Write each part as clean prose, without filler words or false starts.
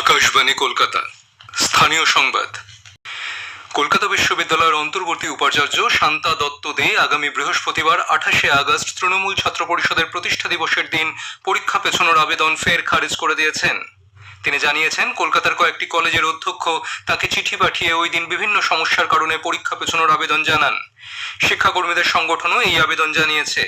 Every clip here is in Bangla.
আকাশবাণী কলকাতা স্থানীয় সংবাদ। কলকাতা বিশ্ববিদ্যালয়ের অন্তর্বর্তী উপাচার্য শান্তা দত্ত দে আগামী বৃহস্পতিবার 28শে আগস্ট তৃণমূল ছাত্র পরিষদের প্রতিষ্ঠা দিবসের দিন পরীক্ষা পেছানোর আবেদন ফের খারিজ করে দিয়েছেন। তিনি জানিয়েছেন, কলকাতার কয়েকটি কলেজের অধ্যক্ষ তাকে চিঠি পাঠিয়ে ওই দিন বিভিন্ন সমস্যার কারণে পরীক্ষা পেছানোর আবেদন জানান। শিক্ষাকর্মীদের সংগঠনও এই আবেদন জানিয়েছে।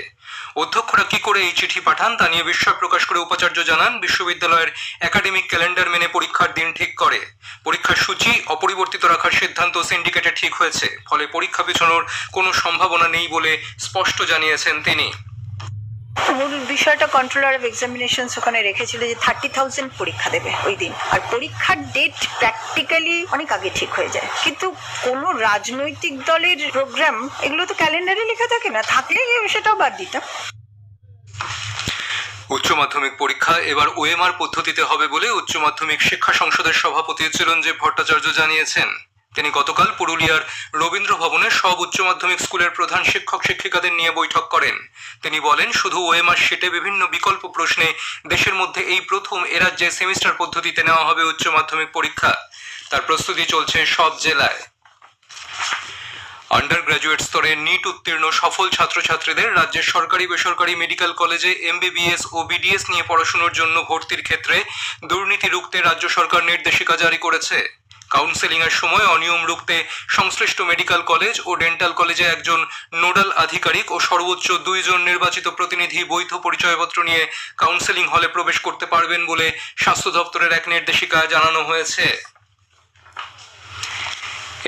অধ্যক্ষরা কি করে এই চিঠি পাঠান তা নিয়ে বিস্ময় প্রকাশ করে উপাচার্য জানান, বিশ্ববিদ্যালয়ের একাডেমিক ক্যালেন্ডার মেনে পরীক্ষার দিন ঠিক করে। পরীক্ষার সূচি অপরিবর্তিত রাখার সিদ্ধান্ত সিন্ডিকেটে ঠিক হয়েছে, ফলে পরীক্ষা পেছানোর কোনো সম্ভাবনা নেই বলে স্পষ্ট জানিয়েছেন তিনি। মূল বিষয়টা কন্ট্রোলার অফ এক্সামিনেশনস ওখানে রেখেছিল যে 30,000 পরীক্ষা দেবে ওই দিন, আর পরীক্ষার ডেট প্র্যাকটিক্যালি অনেক আগে ঠিক হয়ে যায়। কিন্তু কোনো রাজনৈতিক দলের প্রোগ্রাম এগুলো তো ক্যালেন্ডারে লেখা থাকে না, থাকলে সেটাও বাদ দিতাম। উচ্চ মাধ্যমিক পরীক্ষা এবার ওএমআর পদ্ধতিতে হবে বলে উচ্চ মাধ্যমিক শিক্ষা সংসদের সভাপতি চিরঞ্জীব ভট্টাচার্য জানিয়েছেন। তিনি গতকাল পুরুলিয়ার রবীন্দ্র ভবনে সব উচ্চ মাধ্যমিক স্কুলের প্রধান শিক্ষক শিক্ষিকাদের নিয়ে বৈঠক করেন। তিনি বলেন, শুধু ওএমআর শিটে বিভিন্ন বিকল্প প্রশ্নে দেশের মধ্যে এই প্রথম এরাজ্যে সেমিস্টার পদ্ধতিতে নেওয়া হবে উচ্চ মাধ্যমিক পরীক্ষা। তার প্রস্তুতি চলছে সব জেলায়। আন্ডার গ্র্যাজুয়েট স্তরে নিট উত্তীর্ণ সফল ছাত্রছাত্রীদের রাজ্যের সরকারি বেসরকারি মেডিকেল কলেজে এমবিবিএস ও বিডিএস নিয়ে পড়াশোনার জন্য ভর্তির ক্ষেত্রে দুর্নীতি রুখতে রাজ্য সরকার নির্দেশিকা জারি করেছে। কাউন্সেলিং এর সময় অনিয়ম রুখতে সংশ্লিষ্ট মেডিকেল কলেজ ও ডেন্টাল কলেজে একজন নোডাল আধিকারিক ও সর্বোচ্চ 2 জন নির্বাচিত প্রতিনিধি বৈধ পরিচয়পত্র নিয়ে কাউন্সেলিং হলে প্রবেশ করতে পারবেন বলে স্বাস্থ্য দপ্তরের এক নির্দেশিকায় জানানো হয়েছে।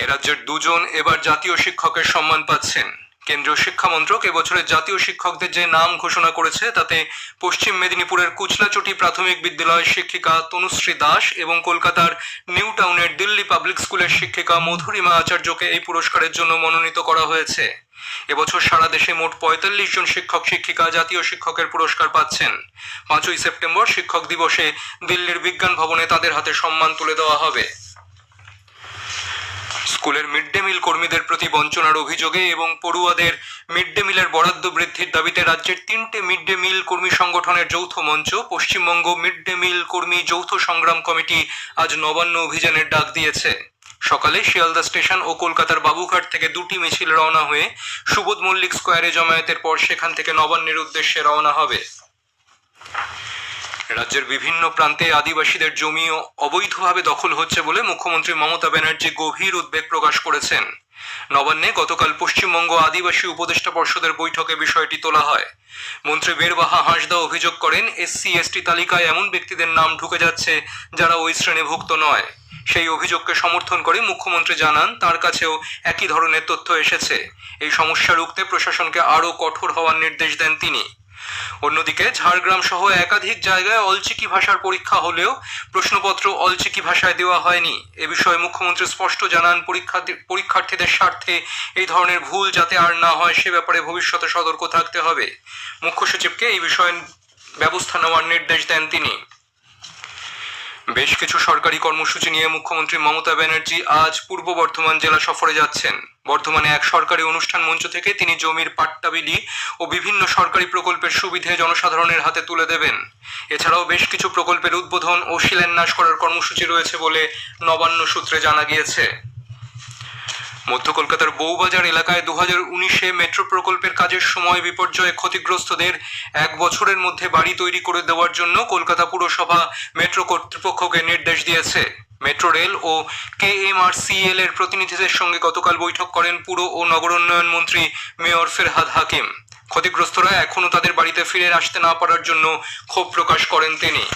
এ রাজ্যের 2 জন এবার জাতীয় শিক্ষকের সম্মান পাচ্ছেন। কেন্দ্রীয় শিক্ষা মন্ত্রক এবছরের জাতীয় শিক্ষকদের যে নাম ঘোষণা করেছে তাতে পশ্চিম মেদিনীপুরের কুচলাচটি প্রাথমিক বিদ্যালয়ের শিক্ষিকা তনুশ্রী দাস এবং কলকাতার নিউ টাউনের দিল্লি পাবলিক স্কুলের শিক্ষিকা মধুরিমা আচার্যকে এই পুরস্কারের জন্য মনোনীত করা হয়েছে। এবছর সারা দেশে মোট 45 জন শিক্ষক শিক্ষিকা জাতীয় শিক্ষকের পুরস্কার পাচ্ছেন। 5ই সেপ্টেম্বর শিক্ষক দিবসে দিল্লির বিজ্ঞান ভবনে তাদের হাতে সম্মান তুলে দেওয়া হবে। স্কুলের মিড ডে মিল কর্মীদের প্রতি বঞ্চনার অভিযোগে এবং পড়ুয়াদের মিড ডে মিলের বরাদ্দ বৃদ্ধির দাবিতে রাজ্যের 3টে মিড ডে মিল কর্মী সংগঠনের যৌথ মঞ্চ পশ্চিমবঙ্গ মিড ডে মিল কর্মী যৌথ সংগ্রাম কমিটি আজ নবান্ন অভিযানের ডাক দিয়েছে। সকালে শিয়ালদা স্টেশন ও কলকাতার বাবুঘাট থেকে 2টি মিছিল রওনা হয়ে সুবোধ মল্লিক স্কোয়ারে জমায়েতের পর সেখান থেকে নবান্নের উদ্দেশ্যে রওনা হবে। রাজ্যের বিভিন্ন প্রান্তে আদিবাসীদের জমি অবৈধভাবে দখল হচ্ছে বলে মুখ্যমন্ত্রী মমতা ব্যানার্জি গভীর উদ্বেগ প্রকাশ করেছেন। নবান্নে গতকাল পশ্চিমবঙ্গ আদিবাসী উপদেষ্টা পর্ষদের বৈঠকে বিষয়টি তোলা হয়। মন্ত্রী বীরবাহা হাঁসদা অভিযোগ করেন, SC/ST তালিকায় এমন ব্যক্তিদের নাম ঢুকে যাচ্ছে যারা ওই শ্রেণীভুক্ত নয়। সেই অভিযোগকে সমর্থন করে মুখ্যমন্ত্রী জানান, তার কাছেও একই ধরনের তথ্য এসেছে। এই সমস্যা রুখতে প্রশাসনকে আরও কঠোর হওয়ার নির্দেশ দেন তিনি। অন্যদিকে ঝাড়গ্রাম সহ একাধিক জায়গায় অলচিকি ভাষার পরীক্ষা হলেও প্রশ্নপত্র অলচিকি ভাষায় দেওয়া হয়নি। এ বিষয়ে মুখ্যমন্ত্রী স্পষ্ট জানান, পরীক্ষার্থীদের স্বার্থে এই ধরনের ভুল যাতে আর না হয় সে ব্যাপারে ভবিষ্যতে সতর্ক থাকতে হবে। মুখ্য সচিবকে এই বিষয়ে ব্যবস্থা নেওয়ার নির্দেশ দেন তিনি। বেশ কিছু সরকারি কর্মসূচি নিয়ে মুখ্যমন্ত্রী মমতা ব্যানার্জি আজ পূর্ব বর্ধমান জেলা সফরে যাচ্ছেন। বর্ধমানে এক সরকারি অনুষ্ঠান মঞ্চ থেকে তিনি জমির পাট্টা বিলি ও বিভিন্ন সরকারি প্রকল্পের সুবিধে জনসাধারণের হাতে তুলে দেবেন। এছাড়াও বেশ কিছু প্রকল্পের উদ্বোধন ও শিলান্যাস করার কর্মসূচি রয়েছে বলে নবান্ন সূত্রে জানা গিয়েছে। মধ্য কলকাতার বউবাজার এলাকায় 2019-এ মেট্রো প্রকল্পের কাজের সময় বিপর্যয়ে ক্ষতিগ্রস্তদের 1 বছরের মধ্যে বাড়ি তৈরি করে দেওয়ার জন্য কলকাতা পুরসভা মেট্রো কর্তৃপক্ষকে নির্দেশ দিয়েছে। মেট্রো রেল ও KMRCL এর প্রতিনিধিদের সঙ্গে গতকাল বৈঠক করেন পুর ও নগরোন্নয়ন মন্ত্রী মেয়র ফেরহাদ হাকিম। ক্ষতিগ্রস্তরা এখনও তাদের বাড়িতে ফিরে আসতে না পারার জন্য ক্ষোভ প্রকাশ করেন তিনি।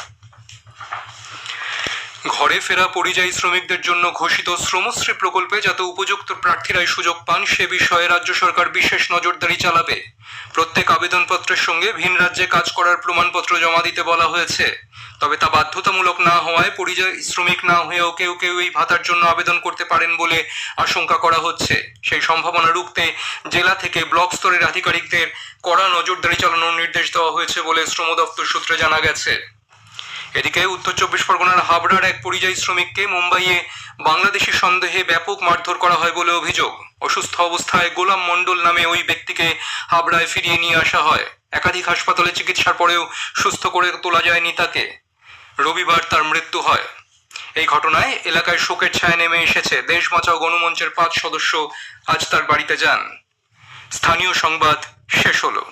ঘরে ফেরা পরিযায়ী শ্রমিকদের জন্য ঘোষিত শ্রমশ্রী প্রকল্পে যাতে উপযুক্ত প্রার্থীরাই সুযোগ পান সে বিষয়ে রাজ্য সরকার বিশেষ নজরদারি চালাবে। প্রত্যেক আবেদনপত্রের সঙ্গে ভিন রাজ্যে কাজ করার প্রমাণপত্র জমা দিতে বলা হয়েছে। তবে তা বাধ্যতামূলক না হওয়ায় পরিযায়ী শ্রমিক না হয়েও কেউ কেউ এই ভাতার জন্য আবেদন করতে পারেন বলে আশঙ্কা করা হচ্ছে। সেই সম্ভাবনা রুখতে জেলা থেকে ব্লক স্তরের আধিকারিকদের কড়া নজরদারি চালানোর নির্দেশ দেওয়া হয়েছে বলে শ্রম দপ্তর সূত্রে জানা গেছে। এদিকে উত্তর 24 পরগনার হাবড়ার এক পরিযায়ী শ্রমিককে মুম্বাইয়ে বাংলাদেশি সন্দেহে ব্যাপক মারধর করা হয় বলে অভিযোগ। অসুস্থ অবস্থায় গোলাম মণ্ডল নামে ওই ব্যক্তিকে হাবড়ায় ফিরিয়ে নিয়ে আসা হয়। একাধিক হাসপাতালে চিকিৎসার পরেও সুস্থ করে তোলা যায়নি তাকে। রবিবার তার মৃত্যু হয়। এই ঘটনায় এলাকায় শোকের ছায়া নেমে এসেছে। দেশ বাঁচাও গণমঞ্চের 5 সদস্য আজ তার বাড়িতে যান। স্থানীয় সংবাদ শেষ হলো।